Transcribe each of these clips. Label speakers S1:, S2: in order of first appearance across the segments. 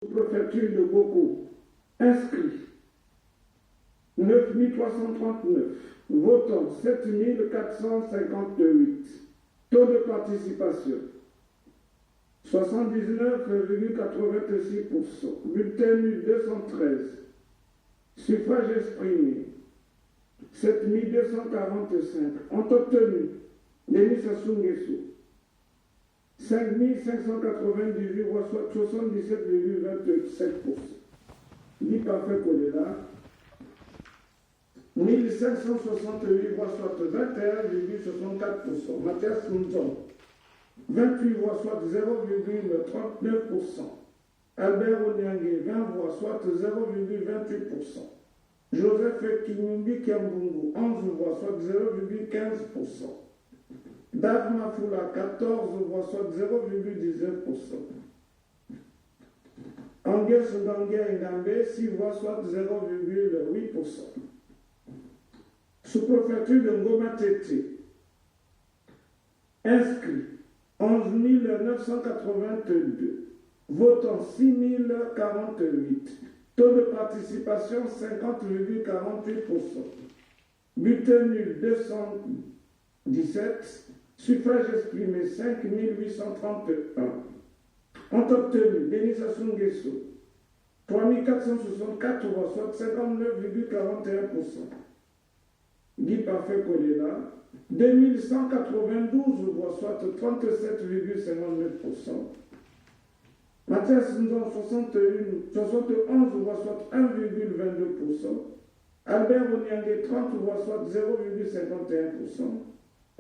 S1: Préfecture de Boko, inscrits 9339, votants 7458, taux de participation 79,86%, bulletin nul 213, suffrage exprimé 7245, ont obtenu Denis Sassou Nguesso 5598 voix, soit 77,27%. Guy Parfait Kolela 1568 voix, soit 21,64%. Mathias Nzon 28 voix, soit 0,39%. Albert Oniangé 20 voix, soit 0,28%. Joseph Kinyumbi Kiambungu 11 voix, soit 0,15%. Dave Mafoula 14 voix, soit 0,19%. Angus Ndanguia Ngambe 6 voix, soit 0,8%. Sous-préfecture de Ngoma Tété, inscrit 11 982, votants 6 048, taux de participation 50,48%, bulletin nul 217, suffrage exprimé 5 831, ont obtenu Denis Sassou Nguesso 3464 voix, soit 59,41%. Guy Parfait Kolela 2192 voix, soit 37,59%. Mathias Nzon 71 voix, soit 1,22%. Albert Oniangé 30 voix, soit 0,51%.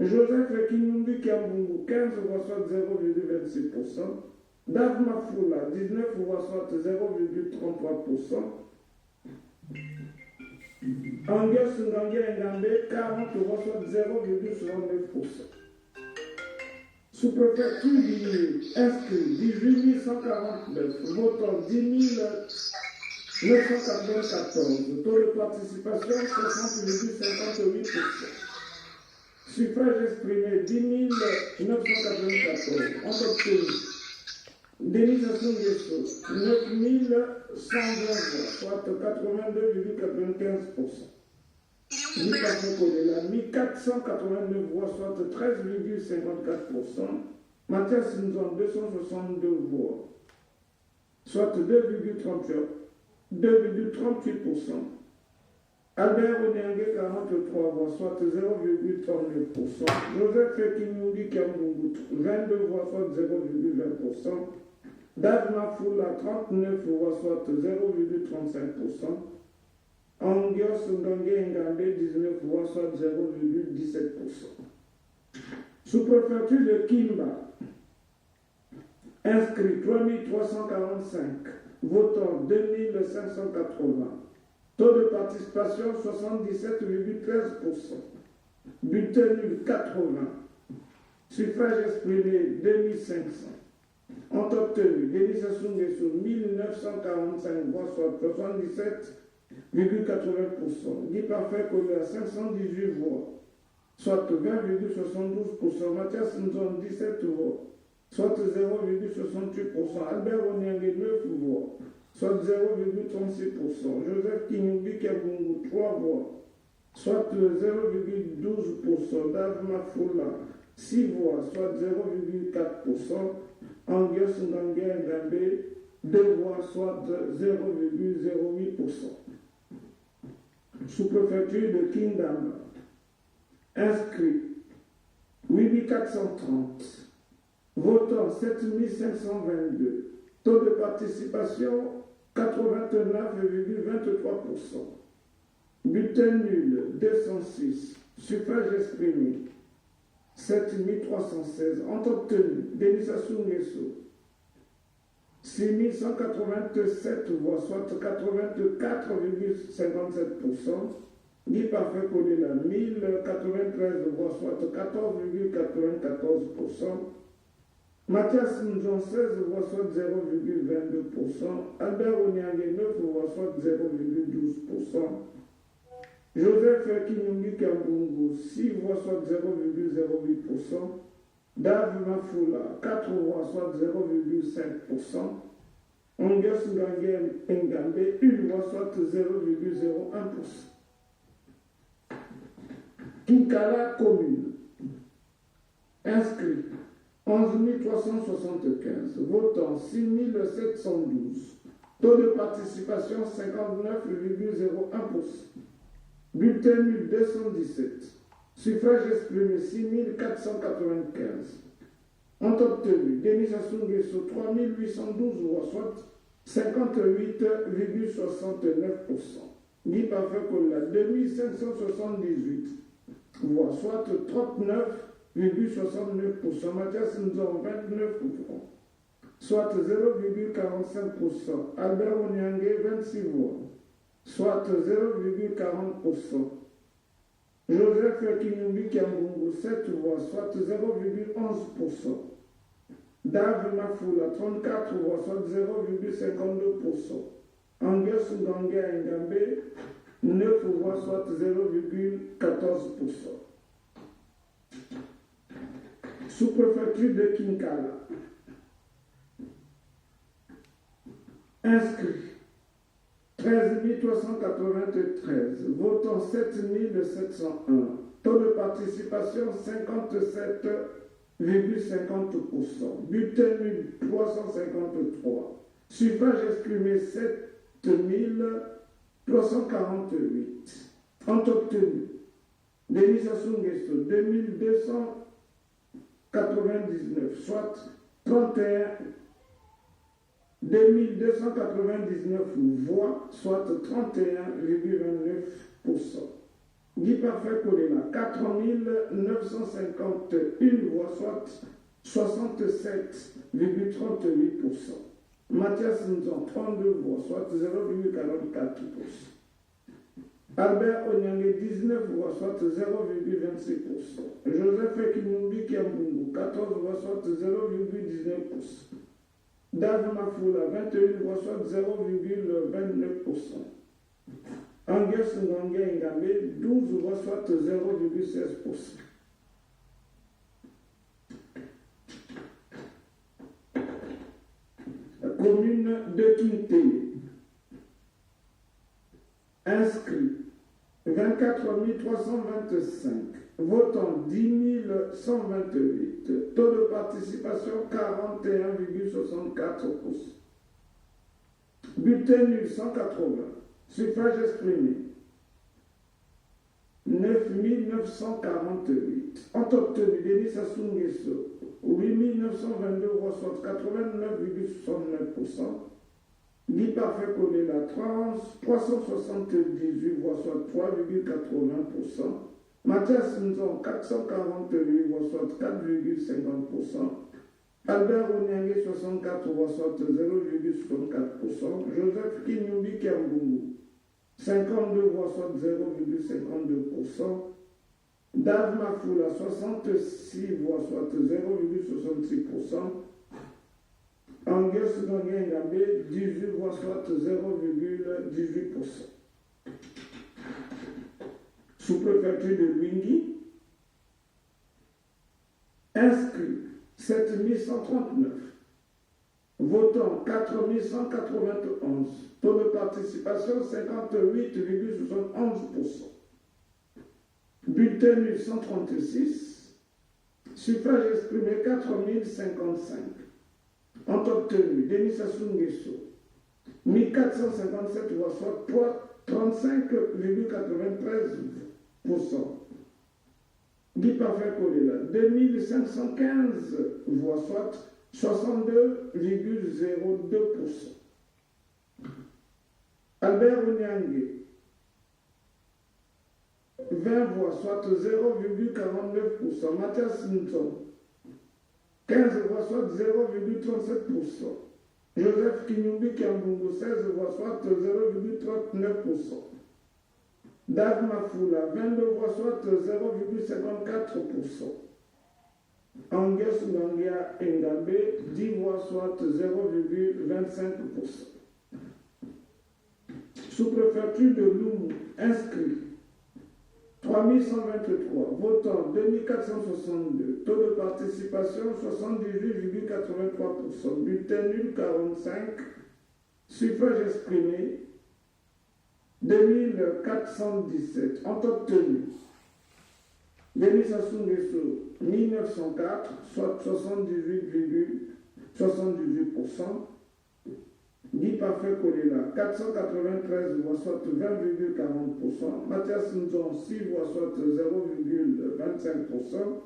S1: Joseph Kinyumbi Kiambungu 15 voix, soit 0,26%. Dave Mafoula 19 voix, soit 0,33%. Angus Ndanguia Ngambe 40 voix, soit 0,69%. Sous-préfecture du inscrit 18 149, votant 10 994, taux de participation 60,58%. Suffrage exprimé 10 994, ont obtenu Denis Sassou Nguesso 9120 voix, soit 82,95%. Guy Parfait Kolela 1489 voix, soit 13,54%. Mathias Nzon 262 voix, soit 2,38%. Albert Oniangé 43 voix, soit 0,39%. Joseph Kinyumbi Kiambungu 22 voix, soit 0,20%. Dave Mafoula 39 voix, soit 0,35%. Angus Ndanguia Ngambe 19 voix, soit 0,17%. Sous-préfecture de Kimba, inscrit 3345, votant 2580. Taux de participation 77,13%. Bulletin nul 80. Suffrage exprimé 2500. Ont obtenu Denis Sassou Nguesso 1945 voix, soit 77,80%. Guy Parfait Kolela 518 voix, soit 20,72%. Mathias Nzon 17 voix, soit 0,68%. Albert Oniangé 9 voix, soit 0,36%. Joseph Kinyumbi Kiambungu 3 voix, soit 0,12%. Dave Mafoula 6 voix, soit 0,4%. Angus Ndanguia Ngambe 2 voix, soit 0,08%. Sous-préfecture de Kingdom, inscrit 8430, votant 7522, taux de participation 89,23%. Bulletin nul 206, suffrage exprimé 7316, ont obtenu Denis Sassou Nguesso 6187 voix, soit 84,57%. Guy Parfait Kolela 1093 voix, soit 14,94%. Mathias Nzon 16 voix, soit 0,22%. Albert Oniangé 9 voix, soit 0,12%. Joseph Kinyumbi Kiambungu 6 voix, soit 0,08%. Dave Mafoula 4 voix, soit 0,5%. Angus Ngangé Ngambé, une voix, soit 0,01%. Kinkala commune. Inscrits 11 375. Votants 6 712. Taux de participation 59,01%. Bulletin nul 217. Suffrage exprimé 6 495. Ont obtenu Denis Sassou Nguesso 3 812 voix, soit 58,69%. Guy Parfait Kola 2578 voix, soit 39,69%. Mathias Nzon 29%, soit 0,45%. Albert Onyangue 26 voix, soit 0,40%. Joseph Kinyumbi Kiambungu 7 voix, soit 0,11%. Dave Mafoula 34 voix, soit 0,52%. Angus Ngangé Ngambé 9 voix, soit 0,14%. Sous-préfecture de Kinkala. Inscrits 13 393, votants 7 701, taux de participation 57,50%, bulletin nul 353, suffrage exprimé 7 348, ont obtenu Denis Sassou Nguesso 2299, soit 2299 voix, soit 31,29%. Guy Parfait Kolela 4951 voix, soit 67,38%. Mathias Nzon 32 voix, soit 0,44%. Albert Onyangue 19 voix, soit 0,26%. Joseph Kinyumbi Kiambungu 14 voix, soit 0,19%. Dave Mafoula 21 voix, soit 0,29%. Angus Ngangé Ngambé 12 voix, soit 0,16%. La commune de Kinté. Inscrits 24 325. Votant 10 128. Taux de participation 41,64%. Bulletin nul 180. Suffrage exprimé 9 948. Ont obtenu Denis Sassou Nguesso 8 922 voix, soit 89,69%. Guy Parfait Kolela 378 voix, soit 3,80%. Mathias Nzon 448 voix, soit 4,50%. Albert Onyangue 64 voix, soit 0,64%. Joseph Kinyumbi Kiambungu 52 voix, soit 0,52%. Dave Mafoula 66 voix, soit 0,66%. Angus Ngangé Ngambé 18 voix, soit 0,18%. Sous-préfecture de Lwingi. Inscrits 7139. Votant 4191. Taux de participation 58,71%. Bulletin nul 136. Suffrage exprimé 4055. Ont obtenu Denis Sassou Nguesso 1457 voix, soit 35,93%. Guy Parfait Kolela 2515 voix, soit 62,02%. Albert Onyangue 20 voix, soit 0,49%. Mathias Nzon 15 voix, soit 0,37%. Joseph Kinyumbi Kiambungu 16 voix, soit 0,39%. Dave Mafoula 22 voix, soit 0,54%. Angus Ngangé Ngambé 10 voix, soit 0,25%. Sous-préfecture de Loumou, inscrit 3123, votant 2462, taux de participation 78,83%, bulletin nul 45, Suffrage exprimé, 2417. Ont obtenu Denis Sassou Nguesso, 1904, soit 78,78%. Guy Parfait Kolela, 493 voix, soit 20,40%. Mathias Nzon, 6 voix, soit 0,25%.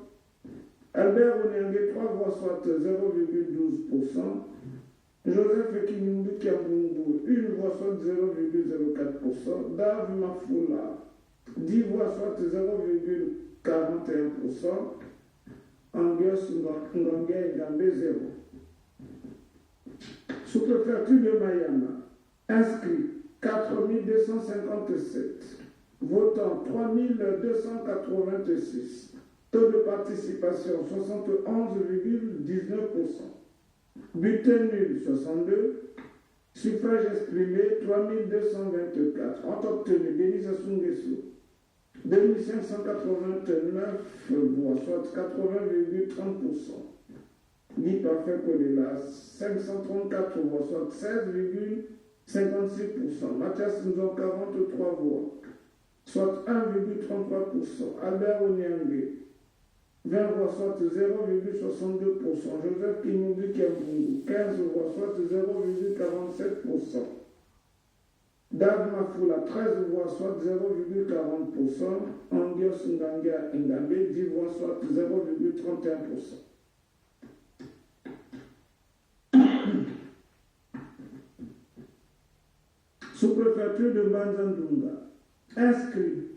S1: Albert Onyangue, 3 voix, soit 0,12%. Joseph Ekinumbi Kiambungu, 1 voix, soit 0,04%. Dave Mafoula, 10 voix, soit 0,41%. Angus Ngangue Ngambe, 0. Sous-préfecture de Mayama, inscrit 4257, votant 3286, taux de participation 71,19%, bulletin nul 62, suffrage exprimé 3224, ont obtenu Denis Sassou Nguesso 2589 voix, soit 80,30%. Guy Parfait Kolela, 534 voix, soit 16,56%. Mathias Nzon, 43 voix, soit 1,33%. Albert Onyangue, 20 voix, soit 0,62%. Joseph Kinumbi Kiambungu, 15 voix, soit 0,47%. Dave Mafoula, 13 voix, soit 0,40%. Angus Ngangue Ngambe, 10 voix, soit 0,31%. Sous-préfecture de Banzandunga, inscrit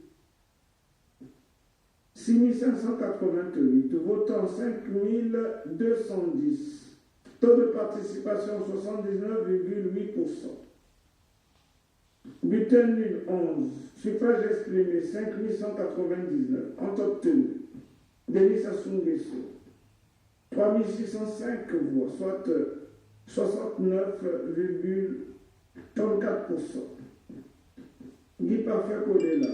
S1: 6588, votant 5210, taux de participation 79,8%. Bulletin nul 11, suffrage exprimé 5199, ont obtenu Denis Sassou Nguesso 3605 voix, soit 69,34%. Guy Parfait Kolela,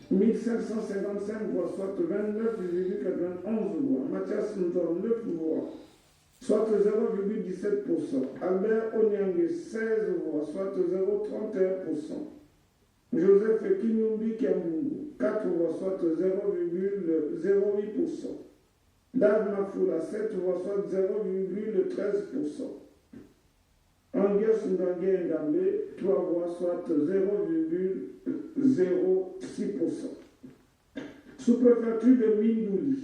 S1: 1555 voix, soit 29,91 voix. Mathias Nzon, 9 voix, soit 0,17%. Albert Onyangue, 16 voix, soit 0,31%. Joseph Kinumbi Kiambungu, 4 voix, soit 0,08%. Dave Mafoula, 7 voix, soit 0,13%. Angus Ngangue Ngambe, 3 voix, soit 0,06%. Sous-préfecture de Mindouli,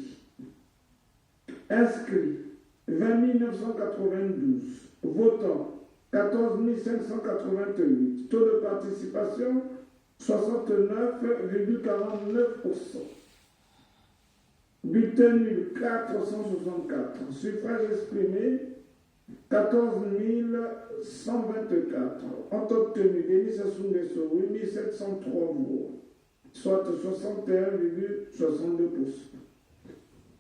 S1: inscrit 20 992, votant 14 588, taux de participation 69,49%. Bulletin nul 464, suffrage exprimé 14 124, ont obtenu Denis Sassou Nguesso 8 703 voix, soit 61,62%.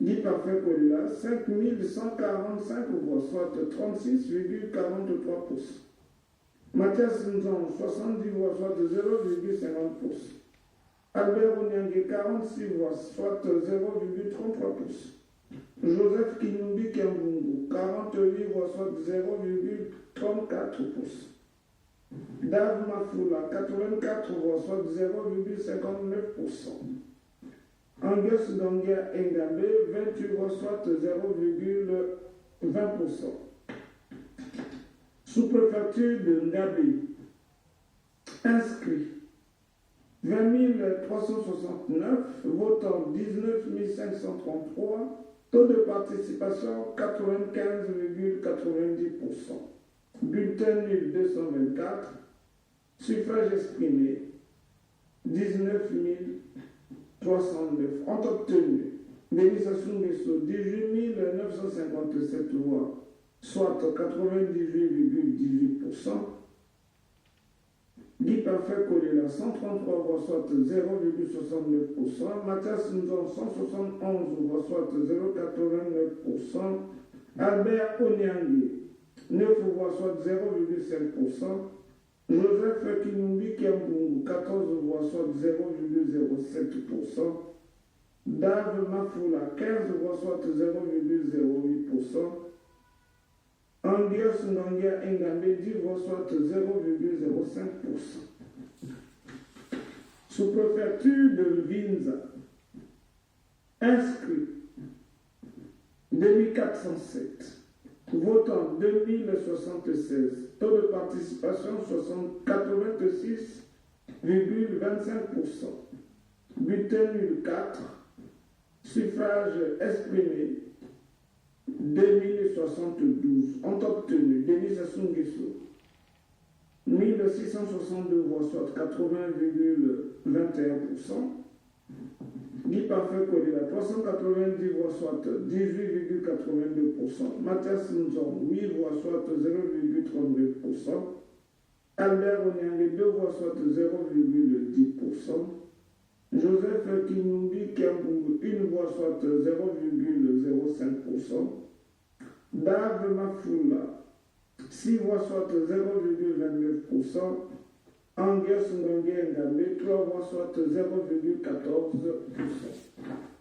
S1: Guy Parfait Kolela, 5 145 voix, soit 36,43%. Mathias Nzon, 70 voix, soit 0,50%. Albert Onyangue, 46 voix, soit 0,33%. Joseph Kinumbi Kiambungu, 48 voix, soit 0,34%. Dave Mafoula, 84 voix, soit 0,59%. Angus Ngangue Ngambe, 28 voix, soit 0,20%. Sous-préfecture de Ngabe, inscrit 20 369, votant 19 533, taux de participation 95,90%. Bulletin nul 224, suffrage exprimé 19 309, ont obtenu Denis Sassou Nguesso 18 957 voix, soit 98,18%. Guy Parfait Kolela, 133 voix, soit 0,69%. Mathias Nzon, 171 voix, soit 0,89%. Albert Onyangue, 9 voix, soit 0,5%. Joseph Kinumbi Kiambungu, 14 voix, soit 0,07%. Dave Mafoula, 15 voix, soit 0,08%. Angias Ngangia Engambe 10 voix, soit 0,05%. Sous-préfecture de Vinza, inscrit 2407, votant 2076, taux de participation 86,25%, bulletin nul 4, suffrage exprimé 2072, ont obtenu Denis Sassou Nguesso 1662 voix, soit 80,21%. Guy Parfait Kodila 390 voix, soit 18,82%. Mathias Nzong 8 voix, soit 0,32%. Albert Onyangue 2 voix, soit 0,10%. Joseph Kinumbi Kiambungu 1 voix, soit 0,05%. Dave Mafoula 6 voix, soit 0,29%. Angias Ngange Ngambe 3 voix, soit 0,14%.